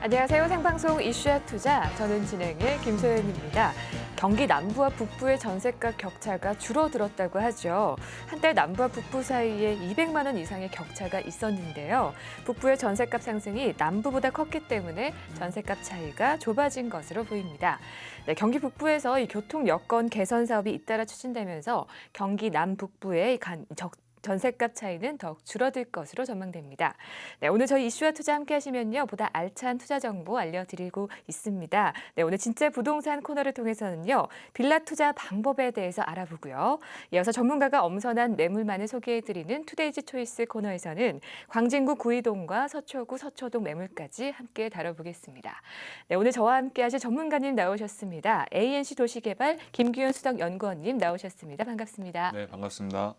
안녕하세요. 생방송 이슈야 투자. 저는 진행의 김소연입니다. 경기 남부와 북부의 전셋값 격차가 줄어들었다고 하죠. 한때 남부와 북부 사이에 200만 원 이상의 격차가 있었는데요. 북부의 전셋값 상승이 남부보다 컸기 때문에 전셋값 차이가 좁아진 것으로 보입니다. 네, 경기 북부에서 이 교통 여건 개선 사업이 잇따라 추진되면서 경기 남북부의 전셋값 차이는 더욱 줄어들 것으로 전망됩니다. 네, 오늘 저희 이슈와 투자 함께 하시면요. 보다 알찬 투자 정보 알려드리고 있습니다. 네, 오늘 진짜 부동산 코너를 통해서는요. 빌라 투자 방법에 대해서 알아보고요. 이어서 전문가가 엄선한 매물만을 소개해드리는 투데이즈 초이스 코너에서는 광진구 구이동과 서초구 서초동 매물까지 함께 다뤄보겠습니다. 네, 오늘 저와 함께 하실 전문가님 나오셨습니다. ANC 도시개발 김규현 수석연구원님 나오셨습니다. 반갑습니다. 네, 반갑습니다.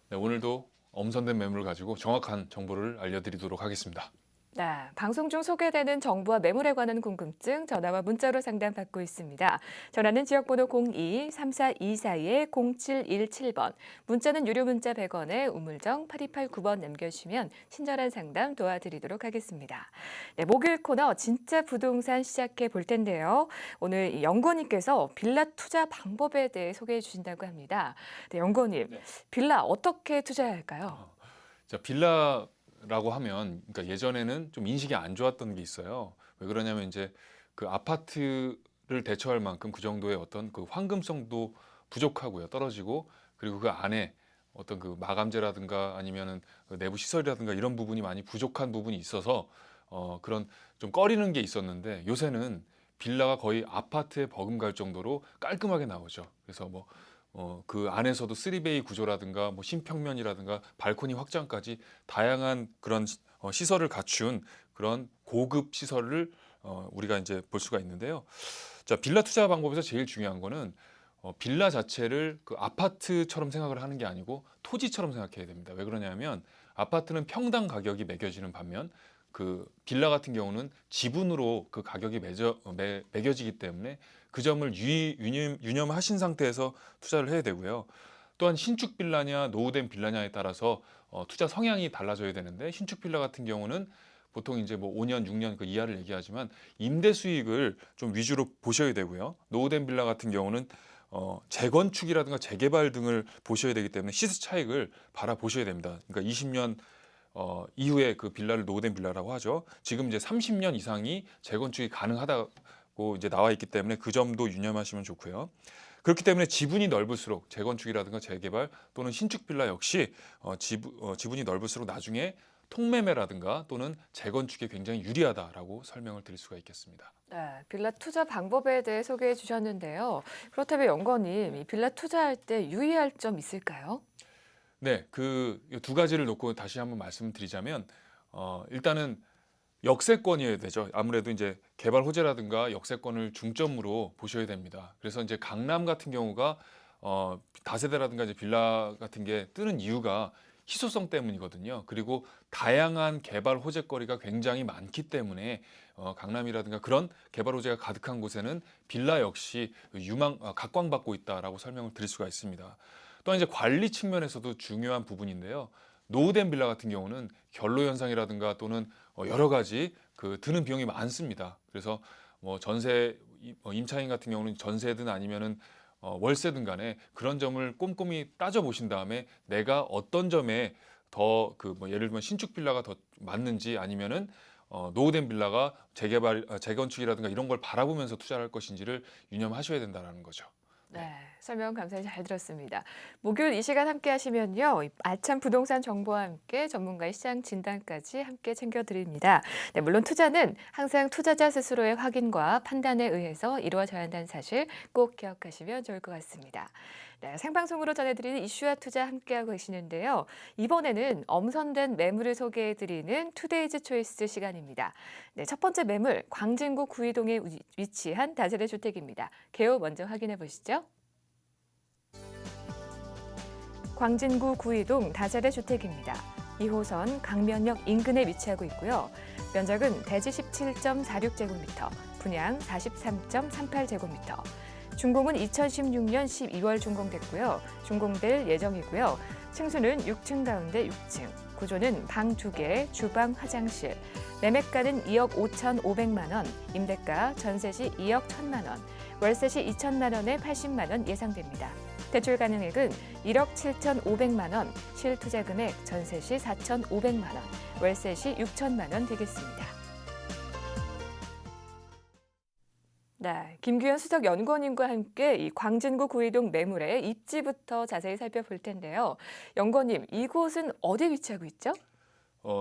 네, 오늘도 엄선된 매물을 가지고 정확한 정보를 알려드리도록 하겠습니다. 네, 방송 중 소개되는 정보와 매물에 관한 궁금증 전화와 문자로 상담받고 있습니다. 전화는 지역번호 02-3424-0717번, 문자는 유료 문자 100원에 우물정 8289번 남겨주시면 친절한 상담 도와드리도록 하겠습니다. 네, 목요일 코너 진짜 부동산 시작해 볼 텐데요. 오늘 연구원님께서 빌라 투자 방법에 대해 소개해 주신다고 합니다. 네, 연구원님, 네. 빌라 어떻게 투자해야 할까요? 자, 빌라라고 하면 그러니까 예전에는 좀 인식이 안 좋았던 게 있어요. 왜 그러냐면 이제 그 아파트를 대처할 만큼 그 정도의 어떤 그 황금성도 부족하고요. 떨어지고 그리고 그 안에 어떤 그 마감재라든가 아니면은 그 내부 시설이라든가 이런 부분이 많이 부족한 부분이 있어서 그런 좀 꺼리는 게 있었는데 요새는 빌라가 거의 아파트에 버금갈 정도로 깔끔하게 나오죠. 그래서 그 안에서도 3베이 구조라든가 신평면이라든가 발코니 확장까지 다양한 그런 시설을 갖춘 그런 고급 시설을 우리가 이제 볼 수가 있는데요. 자, 빌라 투자 방법에서 제일 중요한 거는 빌라 자체를 그 아파트처럼 생각을 하는 게 아니고 토지처럼 생각해야 됩니다. 왜 그러냐면 아파트는 평당 가격이 매겨지는 반면 그 빌라 같은 경우는 지분으로 그 가격이 매겨지기 때문에 그 점을 유념하신 상태에서 투자를 해야 되고요. 또한 신축 빌라냐 노후된 빌라냐에 따라서 투자 성향이 달라져야 되는데 신축 빌라 같은 경우는 보통 이제 5년, 6년 그 이하를 얘기하지만 임대 수익을 좀 위주로 보셔야 되고요. 노후된 빌라 같은 경우는 재건축이라든가 재개발 등을 보셔야 되기 때문에 시세 차익을 바라보셔야 됩니다. 그러니까 20년 이후에 그 빌라를 노후된 빌라라고 하죠. 지금 이제 30년 이상이 재건축이 가능하다고 이제 나와 있기 때문에 그 점도 유념하시면 좋고요. 그렇기 때문에 지분이 넓을수록 재건축이라든가 재개발 또는 신축 빌라 역시 지분이 넓을수록 나중에 통매매라든가 또는 재건축에 굉장히 유리하다라고 설명을 드릴 수가 있겠습니다. 네, 빌라 투자 방법에 대해 소개해 주셨는데요. 그렇다면 연구원님, 이 빌라 투자할 때 유의할 점 있을까요? 네, 그 두 가지를 놓고 다시 한번 말씀드리자면 일단은 역세권이어야 되죠. 아무래도 이제 개발 호재라든가 역세권을 중점으로 보셔야 됩니다. 그래서 이제 강남 같은 경우가 다세대라든가 이제 빌라 같은 게 뜨는 이유가 희소성 때문이거든요. 그리고 다양한 개발 호재거리가 굉장히 많기 때문에 강남이라든가 그런 개발 호재가 가득한 곳에는 빌라 역시 각광받고 있다라고 설명을 드릴 수가 있습니다. 또한 이제 관리 측면에서도 중요한 부분인데요. 노후된 빌라 같은 경우는 결로 현상이라든가 또는 여러 가지 그 드는 비용이 많습니다. 그래서 전세 임차인 같은 경우는 전세든 아니면은 월세든 간에 그런 점을 꼼꼼히 따져 보신 다음에 내가 어떤 점에 더 예를 들면 신축 빌라가 더 맞는지 아니면은 노후된 빌라가 재개발, 재건축이라든가 이런 걸 바라보면서 투자를 할 것인지를 유념하셔야 된다는 거죠. 네, 설명 감사히 잘 들었습니다. 목요일 이 시간 함께 하시면요. 알찬 부동산 정보와 함께 전문가의 시장 진단까지 함께 챙겨드립니다. 네, 물론 투자는 항상 투자자 스스로의 확인과 판단에 의해서 이루어져야 한다는 사실 꼭 기억하시면 좋을 것 같습니다. 네, 생방송으로 전해드리는 이슈와 투자 함께하고 계시는데요. 이번에는 엄선된 매물을 소개해드리는 투데이즈 초이스 시간입니다. 네, 첫 번째 매물, 광진구 구이동에 위치한 다세대 주택입니다. 개요 먼저 확인해 보시죠. 광진구 구이동 다세대 주택입니다. 2호선 강면역 인근에 위치하고 있고요. 면적은 대지 17.46제곱미터, 분양 43.38제곱미터. 준공은 2016년 12월 준공됐고요. 준공될 예정이고요. 층수는 6층 가운데 6층, 구조는 방 2개, 주방, 화장실. 매매가는 2억 5,500만 원, 임대가 전세 시 2억 1,000만 원, 월세 시 2천만 원에 80만 원 예상됩니다. 대출 가능액은 1억 7,500만 원, 실투자 금액 전세 시 4,500만 원, 월세 시 6천만 원 되겠습니다. 네, 김규현 수석 연구원님과 함께 이 광진구 구이동 매물의 입지부터 자세히 살펴볼 텐데요. 연구원님, 이곳은 어디 위치하고 있죠?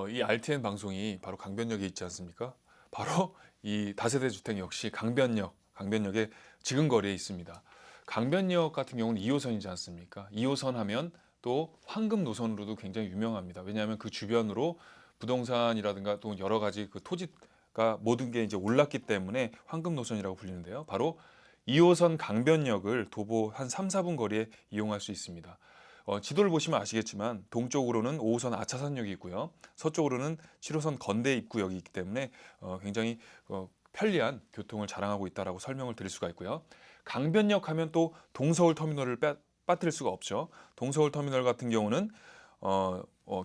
이 RTN 방송이 바로 강변역에 있지 않습니까? 바로 이 다세대 주택 역시 강변역의 지금 거리에 있습니다. 강변역 같은 경우는 2호선이지 않습니까? 2호선 하면 또 황금 노선으로도 굉장히 유명합니다. 왜냐하면 그 주변으로 부동산이라든가 또 여러 가지 그 토지가 모든 게 이제 올랐기 때문에 황금 노선이라고 불리는데요. 바로 2호선 강변역을 도보 한 3, 4분 거리에 이용할 수 있습니다. 지도를 보시면 아시겠지만 동쪽으로는 5호선 아차산역이 있고요. 서쪽으로는 7호선 건대 입구역이 있기 때문에 굉장히 편리한 교통을 자랑하고 있다라고 설명을 드릴 수가 있고요. 강변역 하면 또 동서울 터미널을 빠뜨릴 수가 없죠. 동서울 터미널 같은 경우는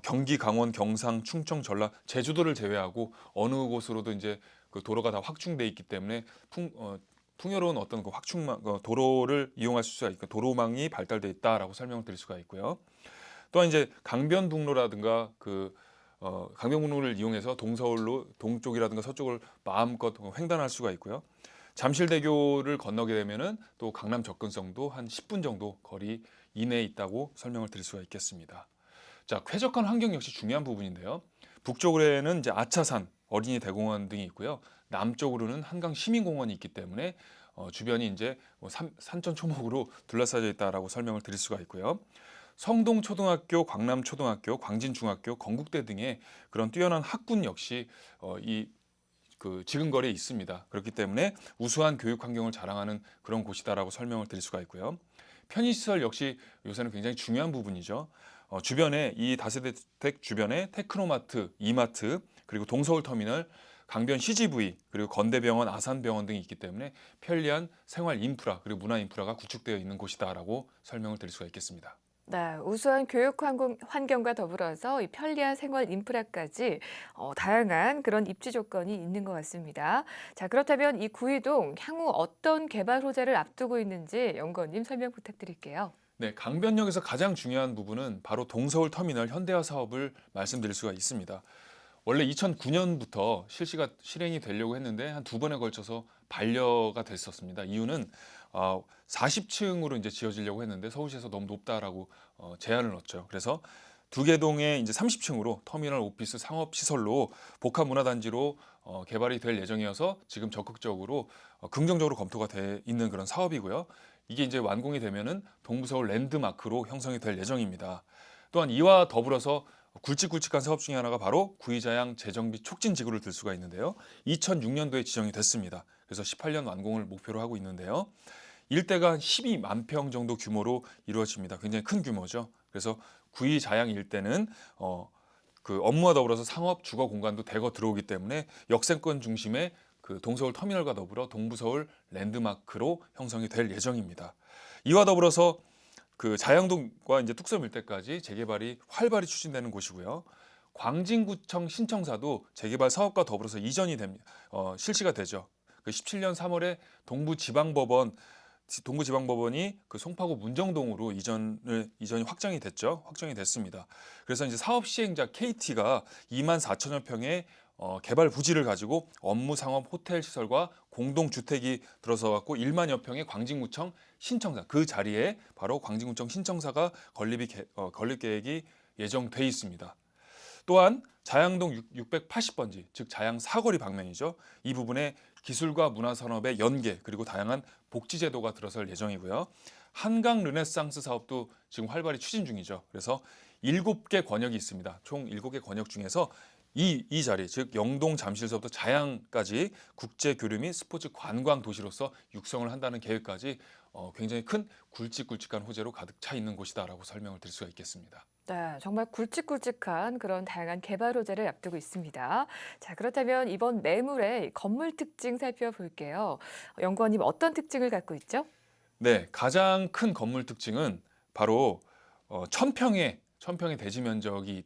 경기, 강원, 경상, 충청, 전라, 제주도를 제외하고 어느 곳으로도 이제 그 도로가 다 확충돼 있기 때문에 풍요로운 어떤 그 도로를 이용할 수가 있고 도로망이 발달돼 있다라고 설명을 드릴 수가 있고요. 또한 이제 강변북로라든가 강변북로를 이용해서 동서울로 동쪽이라든가 서쪽을 마음껏 횡단할 수가 있고요. 잠실대교를 건너게 되면은 또 강남 접근성도 한 10분 정도 거리 이내에 있다고 설명을 드릴 수가 있겠습니다. 자, 쾌적한 환경 역시 중요한 부분인데요. 북쪽으로는 이제 아차산, 어린이 대공원 등이 있고요. 남쪽으로는 한강 시민공원이 있기 때문에 주변이 이제 산천초목으로 둘러싸여 있다라고 설명을 드릴 수가 있고요. 성동초등학교, 광남초등학교, 광진중학교, 건국대 등의 그런 뛰어난 학군 역시 지금 거리에 있습니다. 그렇기 때문에 우수한 교육 환경을 자랑하는 그런 곳이다라고 설명을 드릴 수가 있고요. 편의시설 역시 요새는 굉장히 중요한 부분이죠. 주변에 이 다세대 주택 주변에 테크노마트, 이마트, 그리고 동서울 터미널, 강변 CGV, 그리고 건대병원, 아산병원 등이 있기 때문에 편리한 생활 인프라 그리고 문화 인프라가 구축되어 있는 곳이다라고 설명을 드릴 수가 있겠습니다. 네, 우수한 교육 환경과 더불어서 이 편리한 생활 인프라까지 다양한 그런 입지 조건이 있는 것 같습니다. 자, 그렇다면 이 구이동 향후 어떤 개발 호재를 앞두고 있는지 연구원님 설명 부탁드릴게요. 네, 강변역에서 가장 중요한 부분은 바로 동서울 터미널 현대화 사업을 말씀드릴 수가 있습니다. 원래 2009년부터 실행이 되려고 했는데 한 2번에 걸쳐서 반려가 됐었습니다. 이유는 40층으로 이제 지어지려고 했는데 서울시에서 너무 높다라고 제한을 넣었죠. 그래서 두 개 동에 이제 30층으로 터미널, 오피스, 상업 시설로 복합 문화단지로 개발이 될 예정이어서 지금 적극적으로 긍정적으로 검토가 돼 있는 그런 사업이고요. 이게 이제 완공이 되면은 동부서울 랜드마크로 형성이 될 예정입니다. 또한 이와 더불어서 굵직굵직한 사업 중에 하나가 바로 구이자양 재정비 촉진 지구를 들 수가 있는데요. 2006년도에 지정이 됐습니다. 그래서 18년 완공을 목표로 하고 있는데요. 일대가 한 12만 평 정도 규모로 이루어집니다. 굉장히 큰 규모죠. 그래서 구이자양 일대는 그 업무와 더불어서 상업, 주거 공간도 대거 들어오기 때문에 역세권 중심의 그 동서울 터미널과 더불어 동부서울 랜드마크로 형성이 될 예정입니다. 이와 더불어서 그 자양동과 이제 뚝섬 일대까지 재개발이 활발히 추진되는 곳이고요. 광진구청 신청사도 재개발 사업과 더불어서 이전이 됩니다. 실시가 되죠. 그 17년 3월에 동부지방법원이 그 송파구 문정동으로 이전이 확정이 됐습니다. 그래서 이제 사업 시행자 KT가 2만 4천여 평의 개발 부지를 가지고 업무, 상업, 호텔 시설과 공동주택이 들어서 갖고 1만여 평의 광진구청 신청사, 그 자리에 바로 광진구청 신청사가 건립 계획이 예정돼 있습니다. 또한 자양동 680번지, 즉 자양 사거리 방면이죠. 이 부분에 기술과 문화산업의 연계 그리고 다양한 복지제도가 들어설 예정이고요. 한강 르네상스 사업도 지금 활발히 추진 중이죠. 그래서 7개 권역이 있습니다. 총 7개 권역 중에서 이 자리, 즉 영동 잠실서부터 자양까지 국제 교류 및 스포츠 관광 도시로서 육성을 한다는 계획까지 굉장히 큰 굵직굵직한 호재로 가득 차 있는 곳이다라고 설명을 드릴 수가 있겠습니다. 네, 정말 굵직굵직한 그런 다양한 개발 호재를 앞두고 있습니다. 자, 그렇다면 이번 매물의 건물 특징 살펴볼게요. 연구원님 어떤 특징을 갖고 있죠? 네, 가장 큰 건물 특징은 바로 1000평의 천평의 대지 면적의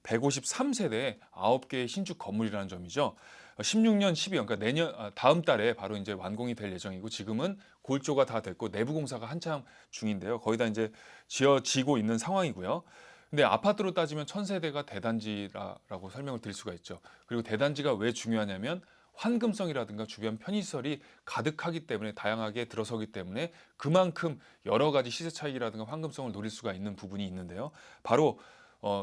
153세대에 9개의 신축 건물이라는 점이죠. 16년 12월, 그러니까 다음 달에 바로 이제 완공이 될 예정이고 지금은 골조가 다 됐고 내부 공사가 한창 중인데요. 거의 다 이제 지어지고 있는 상황이고요. 근데 아파트로 따지면 1000세대가 대단지라고 설명을 드릴 수가 있죠. 그리고 대단지가 왜 중요하냐면 환금성이라든가 주변 편의시설이 가득하기 때문에 다양하게 들어서기 때문에 그만큼 여러 가지 시세 차익이라든가 환금성을 노릴 수가 있는 부분이 있는데요. 바로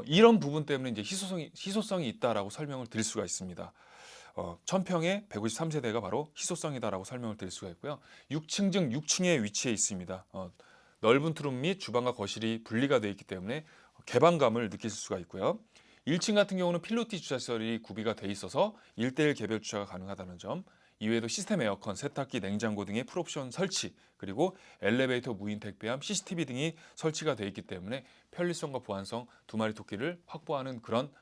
이런 부분 때문에 이제 희소성이 있다라고 설명을 드릴 수가 있습니다. 천평의 153세대가 바로 희소성이다라고 설명을 드릴 수가 있고요. 6층 중 6층에 위치해 있습니다. 넓은 투룸 및 주방과 거실이 분리가 되어 있기 때문에 개방감을 느끼실 수가 있고요. 1층 같은 경우는 필로티 주차시설이 구비가 돼 있어서 1대1 개별 주차가 가능하다는 점, 이외에도 시스템 에어컨, 세탁기, 냉장고 등의 풀옵션 설치, 그리고 엘리베이터, 무인 택배함, CCTV 등이 설치가 돼 있기 때문에 편리성과 보안성 두 마리 토끼를 확보하는 그런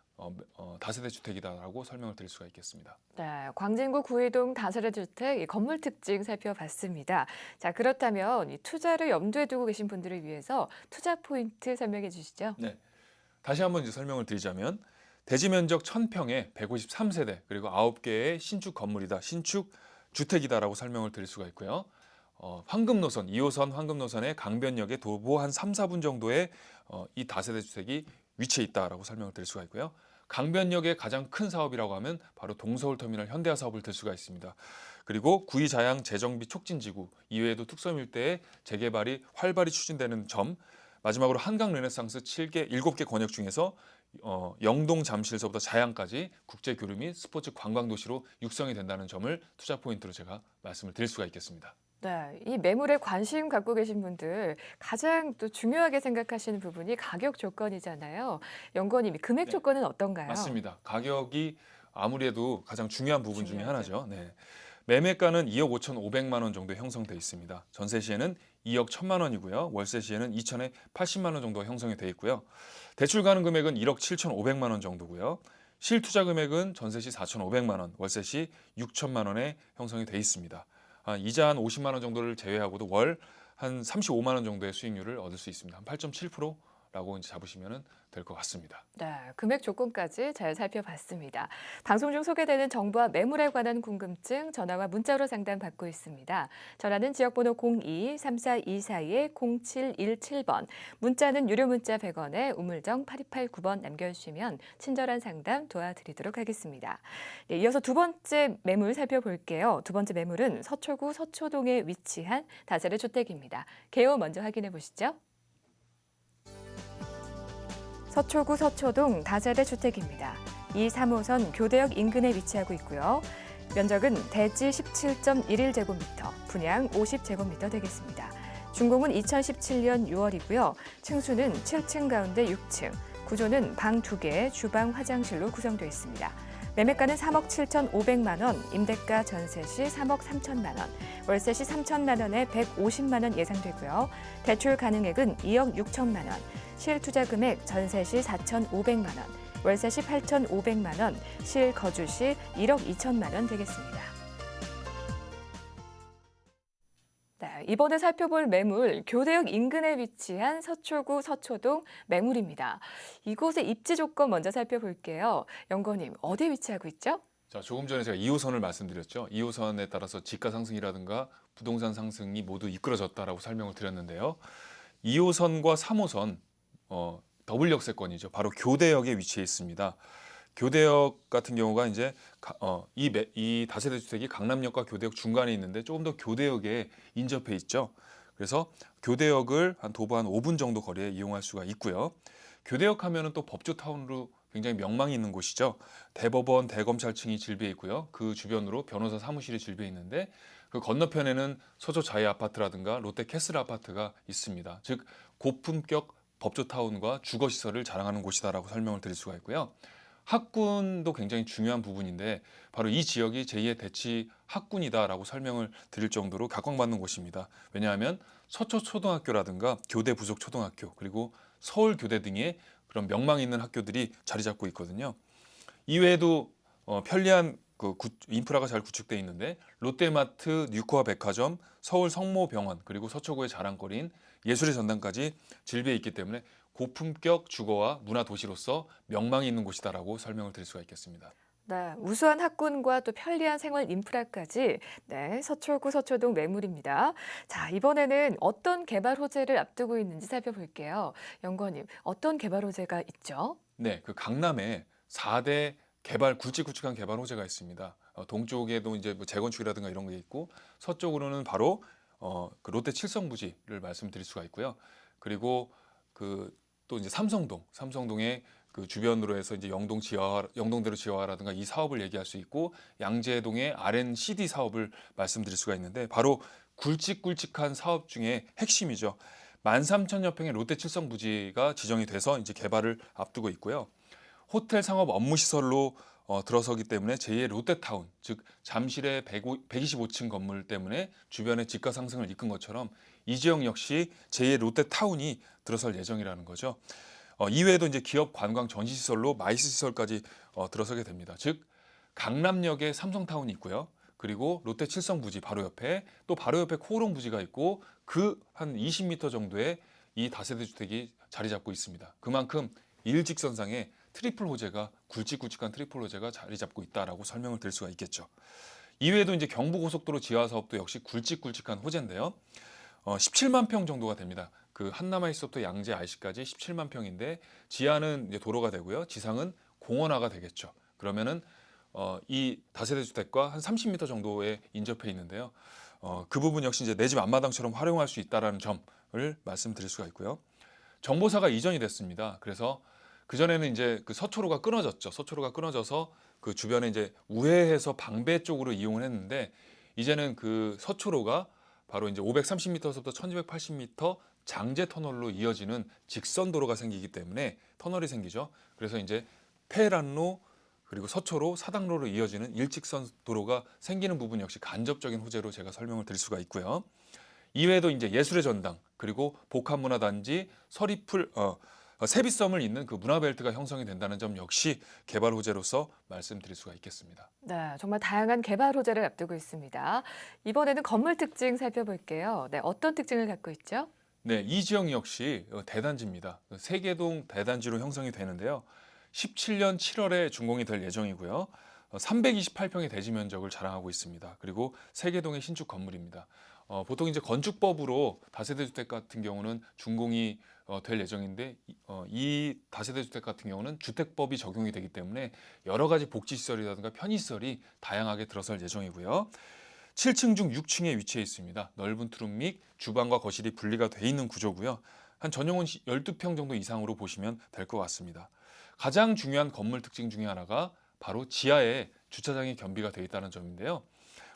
다세대 주택이다라고 설명을 드릴 수가 있겠습니다. 네, 광진구 구의동 다세대 주택 건물 특징 살펴봤습니다. 자, 그렇다면 이 투자를 염두에 두고 계신 분들을 위해서 투자 포인트 설명해 주시죠. 네, 다시 한번 이제 설명을 드리자면 대지 면적 1000평에 153세대 그리고 9개의 신축 건물이다, 신축 주택이다라고 설명을 드릴 수가 있고요. 황금 노선, 2호선 황금 노선의 강변역에 도보 한 3, 4분 정도의 이 다세대 주택이 위치해 있다라고 설명을 드릴 수가 있고요. 강변역의 가장 큰 사업이라고 하면 바로 동서울터미널 현대화 사업을 들 수가 있습니다. 그리고 구의자양 재정비 촉진지구 이외에도 특수험 일대의 재개발이 활발히 추진되는 점, 마지막으로 한강 르네상스 7개 권역 중에서 영동 잠실서부터 자양까지 국제 교류 및 스포츠 관광 도시로 육성이 된다는 점을 투자 포인트로 제가 말씀을 드릴 수가 있겠습니다. 네, 이 매물에 관심 갖고 계신 분들 가장 또 중요하게 생각하시는 부분이 가격 조건이잖아요. 연구원님이 금액 네. 조건은 어떤가요? 맞습니다. 가격이 아무래도 가장 중요한 부분 중에 중요하죠. 하나죠. 네. 매매가는 2억 5,500만 원 정도 형성돼 있습니다. 전세 시에는 2억 1천만 원이고요. 월세 시에는 2천에 80만 원 정도 형성이 돼 있고요. 대출 가능 금액은 1억 7,500만 원 정도고요. 실투자 금액은 전세 시 4,500만 원, 월세 시 6천만 원에 형성이 돼 있습니다. 이자 한 50만 원 정도를 제외하고도 월 한 35만 원 정도의 수익률을 얻을 수 있습니다. 한 8.7%라고 이제 잡으시면 될 것 같습니다. 네, 금액 조건까지 잘 살펴봤습니다. 방송 중 소개되는 정보와 매물에 관한 궁금증 전화와 문자로 상담받고 있습니다. 전화는 지역번호 02-3424-0717번, 문자는 유료 문자 100원에 우물정 8289번 남겨주시면 친절한 상담 도와드리도록 하겠습니다. 네, 이어서 두 번째 매물 살펴볼게요. 두 번째 매물은 서초구 서초동에 위치한 다세대 주택입니다. 개요 먼저 확인해 보시죠. 서초구 서초동 다세대 주택입니다. 2, 3호선 교대역 인근에 위치하고 있고요. 면적은 대지 17.11제곱미터, 분양 50제곱미터 되겠습니다. 준공은 2017년 6월이고요. 층수는 7층 가운데 6층, 구조는 방 2개, 주방, 화장실로 구성되어 있습니다. 매매가는 3억 7,500만 원, 임대가 전세 시 3억 3천만 원, 월세 시 3천만 원에 150만 원 예상되고요. 대출 가능액은 2억 6천만 원, 실투자 금액 전세 시 4,500만 원, 월세 시 8,500만 원, 실거주 시 1억 2천만 원 되겠습니다. 네, 이번에 살펴볼 매물, 교대역 인근에 위치한 서초구 서초동 매물입니다. 이곳의 입지 조건 먼저 살펴볼게요. 연구원님, 어디에 위치하고 있죠? 자, 조금 전에 제가 2호선을 말씀드렸죠. 2호선에 따라서 지가 상승이라든가 부동산 상승이 모두 이끌어졌다라고 설명을 드렸는데요. 2호선과 3호선 더블 역세권이죠. 바로 교대역에 위치해 있습니다. 교대역 같은 경우가 이제 이 다세대 주택이 강남역과 교대역 중간에 있는데 조금 더 교대역에 인접해 있죠. 그래서 교대역을 도보 한 5분 정도 거리에 이용할 수가 있고요. 교대역 하면은 또 법조타운으로 굉장히 명망이 있는 곳이죠. 대법원, 대검찰청이 질비해 있고요. 그 주변으로 변호사 사무실이 질비해 있는데 그 건너편에는 서초 자이 아파트라든가 롯데 캐슬 아파트가 있습니다. 즉 고품격 법조타운과 주거시설을 자랑하는 곳이다라고 설명을 드릴 수가 있고요. 학군도 굉장히 중요한 부분인데 바로 이 지역이 제2의 대치 학군이다라고 설명을 드릴 정도로 각광받는 곳입니다. 왜냐하면 서초초등학교라든가 교대 부속초등학교 그리고 서울교대 등의 그런 명망 있는 학교들이 자리 잡고 있거든요. 이외에도 편리한 인프라가 잘 구축되어 있는데 롯데마트, 뉴코아 백화점, 서울 성모병원 그리고 서초구의 자랑거리인 예술의 전당까지 질비해 있기 때문에 고품격 주거와 문화 도시로서 명망이 있는 곳이다라고 설명을 드릴 수가 있겠습니다. 네, 우수한 학군과 또 편리한 생활 인프라까지 네, 서초구 서초동 매물입니다. 자, 이번에는 어떤 개발 호재를 앞두고 있는지 살펴볼게요. 연구원님, 어떤 개발 호재가 있죠? 네, 그 강남에 4대 개발 굵직굵직한 개발 호재가 있습니다. 동쪽에도 이제 뭐 재건축이라든가 이런 게 있고 서쪽으로는 바로 그 롯데 칠성부지를 말씀드릴 수가 있고요. 그리고 그 또 이제 삼성동에 그 주변으로 해서 이제 영동대로 지하화라든가 이 사업을 얘기할 수 있고 양재동의 R&CD 사업을 말씀드릴 수가 있는데 바로 굵직굵직한 사업 중에 핵심이죠. 13,000여 평의 롯데 칠성부지가 지정이 돼서 이제 개발을 앞두고 있고요. 호텔 상업 업무 시설로 들어서기 때문에 제2의 롯데타운, 즉 잠실의 125층 건물 때문에 주변의 집가 상승을 이끈 것처럼 이 지역 역시 제2의 롯데타운이 들어설 예정이라는 거죠. 이외에도 이제 기업 관광 전시 시설로 마이스 시설까지 들어서게 됩니다. 즉 강남역에 삼성타운이 있고요. 그리고 롯데 칠성부지 바로 옆에 또 바로 옆에 코오롱 부지가 있고 그 한 20m 정도에 이 다세대 주택이 자리 잡고 있습니다. 그만큼 일직선상에 트리플 호재가 굵직굵직한 트리플 호재가 자리 잡고 있다라고 설명을 드릴 수가 있겠죠. 이외에도 이제 경부고속도로 지하 사업도 역시 굵직굵직한 호재인데요. 17만 평 정도가 됩니다. 그 한남아이서부터 양재 IC까지 17만 평인데 지하는 이제 도로가 되고요. 지상은 공원화가 되겠죠. 그러면은 이 다세대 주택과 한 30m 정도에 인접해 있는데요. 그 부분 역시 이제 내 집 앞마당처럼 활용할 수 있다라는 점을 말씀드릴 수가 있고요. 정보사가 이전이 됐습니다. 그래서 그 전에는 이제 그 서초로가 끊어졌죠. 서초로가 끊어져서 그 주변에 이제 우회해서 방배 쪽으로 이용을 했는데 이제는 그 서초로가 바로 이제 530m서부터 1280m 장제 터널로 이어지는 직선 도로가 생기기 때문에 터널이 생기죠. 그래서 이제 테헤란로 그리고 서초로 사당로로 이어지는 일직선 도로가 생기는 부분 역시 간접적인 호재로 제가 설명을 드릴 수가 있고요. 이외에도 이제 예술의 전당 그리고 복합문화단지 서리풀 세비섬을 잇는 그 문화벨트가 형성이 된다는 점 역시 개발 호재로서 말씀드릴 수가 있겠습니다. 네, 정말 다양한 개발 호재를 앞두고 있습니다. 이번에는 건물 특징 살펴볼게요. 네, 어떤 특징을 갖고 있죠? 네, 이 지역 역시 대단지입니다. 세계동 대단지로 형성이 되는데요. 17년 7월에 준공이 될 예정이고요. 328평의 대지 면적을 자랑하고 있습니다. 그리고 세계동의 신축 건물입니다. 보통 이제 건축법으로 다세대 주택 같은 경우는 준공이 될 예정인데 이 다세대 주택 같은 경우는 주택법이 적용이 되기 때문에 여러 가지 복지 시설이라든가 편의 시설이 다양하게 들어설 예정이고요. 7층 중 6층에 위치해 있습니다. 넓은 투룸 및 주방과 거실이 분리가 돼 있는 구조고요. 한 전용은 12평 정도 이상으로 보시면 될 것 같습니다. 가장 중요한 건물 특징 중에 하나가 바로 지하에 주차장이 겸비가 되어 있다는 점인데요.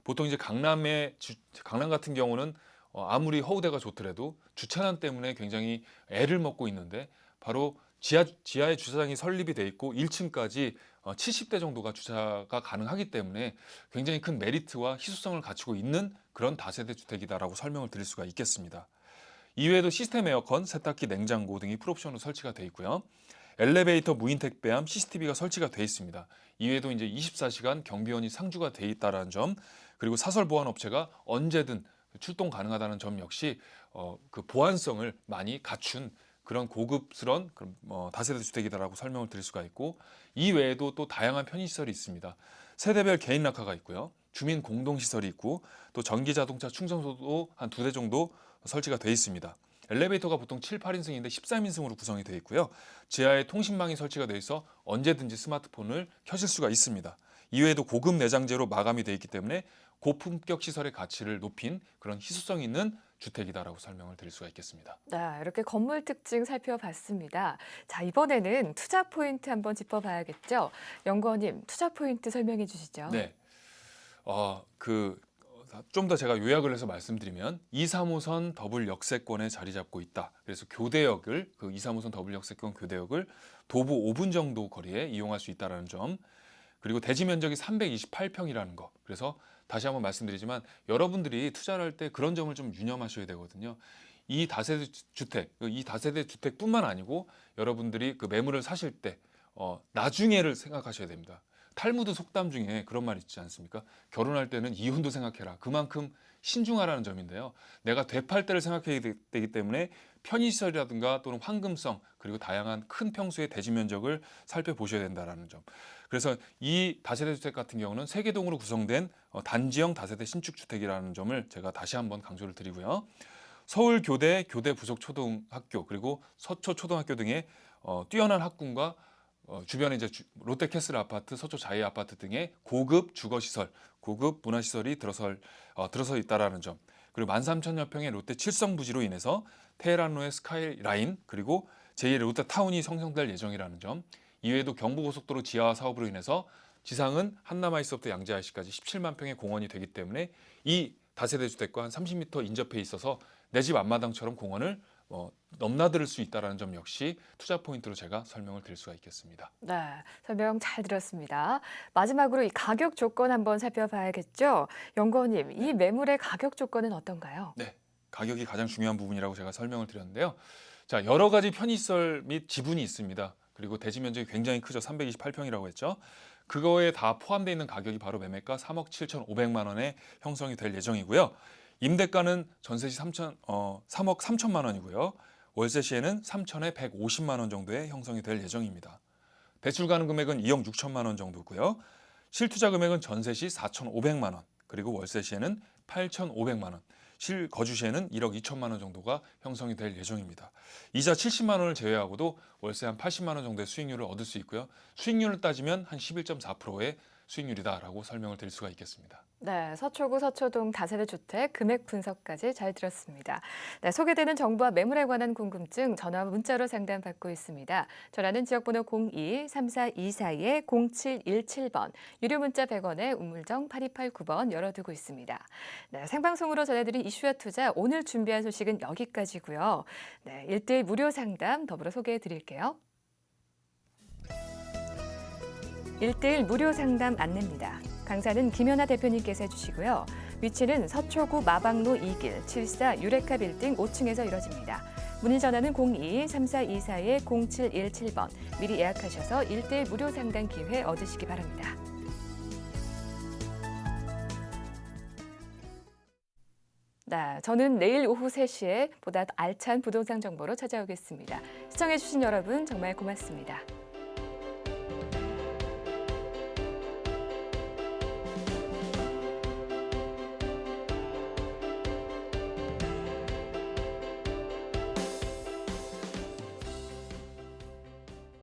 보통 이제 강남 같은 경우는 아무리 허우대가 좋더라도 주차난 때문에 굉장히 애를 먹고 있는데 바로 지하에 주차장이 설립이 돼 있고 1층까지 70대 정도가 주차가 가능하기 때문에 굉장히 큰 메리트와 희소성을 갖추고 있는 그런 다세대 주택이다라고 설명을 드릴 수가 있겠습니다. 이외에도 시스템 에어컨, 세탁기, 냉장고 등이 풀옵션으로 설치가 돼 있고요. 엘리베이터, 무인 택배함, CCTV가 설치가 돼 있습니다. 이외에도 이제 24시간 경비원이 상주가 돼 있다라는 점, 그리고 사설 보안 업체가 언제든 출동 가능하다는 점 역시 그 보안성을 많이 갖춘 그런 고급스러운 다세대 주택이다라고 설명을 드릴 수가 있고 이외에도 또 다양한 편의시설이 있습니다. 세대별 개인 락카가 있고요. 주민 공동시설이 있고 또 전기 자동차 충전소도 한 2대 정도 설치가 돼 있습니다. 엘리베이터가 보통 7, 8인승인데 13인승으로 구성이 되어 있고요. 지하에 통신망이 설치가 되어 있어 언제든지 스마트폰을 켜실 수가 있습니다. 이외에도 고급 내장재로 마감이 되어 있기 때문에 고품격 시설의 가치를 높인 그런 희소성 있는 주택이다라고 설명을 드릴 수가 있겠습니다. 네, 이렇게 건물 특징 살펴봤습니다. 자, 이번에는 투자 포인트 한번 짚어봐야겠죠. 연구원님, 투자 포인트 설명해 주시죠. 네. 좀 더 제가 요약을 해서 말씀드리면 2, 3호선 더블 역세권에 자리 잡고 있다. 그래서 교대역을 그 2, 3호선 더블 역세권 교대역을 도보 5분 정도 거리에 이용할 수 있다는 점. 그리고 대지 면적이 328평이라는 거. 그래서 다시 한번 말씀드리지만 여러분들이 투자를 할 때 그런 점을 좀 유념하셔야 되거든요. 이 다세대 주택뿐만 아니고 여러분들이 그 매물을 사실 때 나중에를 생각하셔야 됩니다. 탈무드 속담 중에 그런 말 있지 않습니까? 결혼할 때는 이혼도 생각해라. 그만큼 신중하라는 점인데요. 내가 되팔 때를 생각해야 되기 때문에 편의시설이라든가 또는 황금성 그리고 다양한 큰 평수의 대지 면적을 살펴보셔야 된다는 점. 그래서 이 다세대 주택 같은 경우는 세개동으로 구성된 단지형 다세대 신축 주택이라는 점을 제가 다시 한번 강조를 드리고요. 서울 교대, 교대 부속 초등학교 그리고 서초 초등학교 등의 뛰어난 학군과 주변에 이제 롯데캐슬 아파트, 서초 자이 아파트 등의 고급 주거시설, 고급 문화시설이 들어서 있다라는 점. 그리고 13,000여 평의 롯데 칠성 부지로 인해서 테헤란로의 스카이라인 그리고 제1의 롯데타운이 형성될 예정이라는 점. 이외에도 경부고속도로 지하화 사업으로 인해서 지상은 한남아이스부터 양재IC까지 17만 평의 공원이 되기 때문에 이 다세대 주택과 한 30m 인접해 있어서 내 집 앞마당처럼 공원을 넘나들 수 있다는 점 역시 투자 포인트로 제가 설명을 드릴 수가 있겠습니다. 네, 설명 잘 들었습니다. 마지막으로 이 가격 조건 한번 살펴봐야겠죠. 연구원님, 이 매물의 가격 조건은 어떤가요? 네, 가격이 가장 중요한 부분이라고 제가 설명을 드렸는데요. 자, 여러 가지 편의시설 및 지분이 있습니다. 그리고 대지 면적이 굉장히 크죠. 328평이라고 했죠. 그거에 다 포함되어 있는 가격이 바로 매매가 3억 7,500만 원에 형성이 될 예정이고요. 임대가는 전세 시 3억 3천만 원이고요. 월세 시에는 3천에 150만 원 정도의 형성이 될 예정입니다. 대출 가능 금액은 2억 6천만 원 정도고요. 실투자 금액은 전세 시 4,500만 원, 그리고 월세 시에는 8,500만 원, 실거주 시에는 1억 2천만 원 정도가 형성이 될 예정입니다. 이자 70만 원을 제외하고도 월세 한 80만 원 정도의 수익률을 얻을 수 있고요. 수익률을 따지면 한 11.4%의 수익률이다라고 설명을 드릴 수가 있겠습니다. 네, 서초구 서초동 다세대 주택 금액 분석까지 잘 들었습니다. 네, 소개되는 정보와 매물에 관한 궁금증 전화 문자로 상담받고 있습니다. 전화는 지역번호 02-3424-0717번, 유료 문자 100원에 우물정 8289번 열어두고 있습니다. 네, 생방송으로 전해드린 이슈와 투자 오늘 준비한 소식은 여기까지고요. 네, 1대1 무료 상담 더불어 소개해 드릴게요. 1대1 무료 상담 안내입니다. 강사는 김연아 대표님께서 해주시고요. 위치는 서초구 마방로 2길 74 유레카 빌딩 5층에서 이뤄집니다. 문의 전화는 02-3424-0717번. 미리 예약하셔서 1대1 무료 상담 기회 얻으시기 바랍니다. 네, 저는 내일 오후 3시에 보다 알찬 부동산 정보로 찾아오겠습니다. 시청해주신 여러분 정말 고맙습니다.